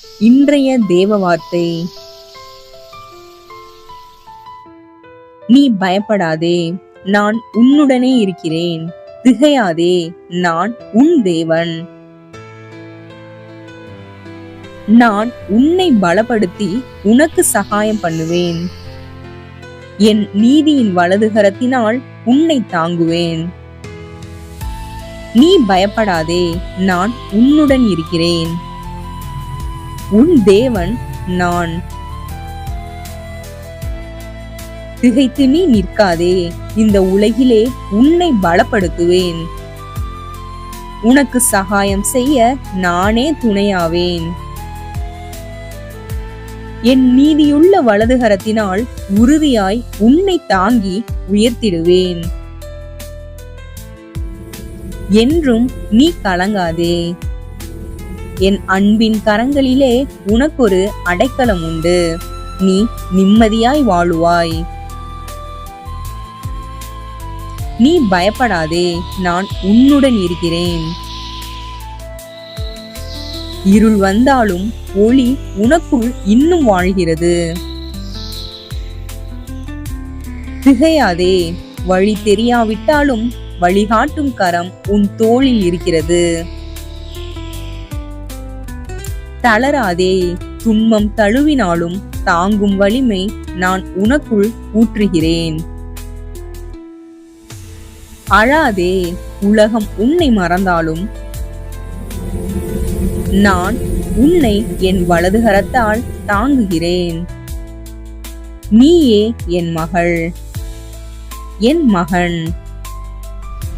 இன்றைய தேவ வார்த்தை. நீ பயப்படாதே, நான் உன்னுடனே இருக்கிறேன். திகையாதே, நான் உன் தேவன். நான் உன்னை பலப்படுத்தி உனக்கு சகாயம் பண்ணுவேன். என் நீதியின் வலதுகரத்தினால் உன்னை தாங்குவேன். நீ பயப்படாதே, நான் உன்னுடன் இருக்கிறேன். உன் தேவன் நான். திகைத்து நீ நிற்காதே, இந்த உலகிலே உன்னை பலப்படுத்துவேன். உனக்கு சகாயம் செய்ய நானே துணையாவேன். என் நீதியுள்ள வலதுகரத்தினால் உறுதியாய் உன்னை தாங்கி உயர்த்திடுவேன். என்றும் நீ கலங்காதே. என் அன்பின் கரங்களிலே உனக்கொரு அடைக்கலம் உண்டு. நீ நிம்மதியாய் வாழுவாய். நீ பயப்படாதே, நான் உன்னுடன் இருக்கிறேன். இருள் வந்தாலும் ஒளி உனக்குள் இன்னும் வாழ்கிறது. திகையாதே, வழி தெரியாவிட்டாலும் வழிகாட்டும் கரம் உன் தோளில் இருக்கிறது. தளராதே, துன்பம் தழுவினாலும் தாங்கும் வலிமை நான் உனக்குள் ஊற்றுகிறேன். அழாதே, உலகம் உன்னை மறந்தாலும் நான் உன்னை என் வலதுகரத்தால் தாங்குகிறேன். நீயே என் மகள், என் மகன்,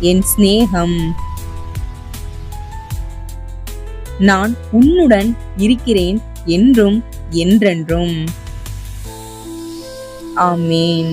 என் சிநேகம். நான் உன்னுடன் இருக்கிறேன் என்றும் என்றென்றும். ஆமேன்.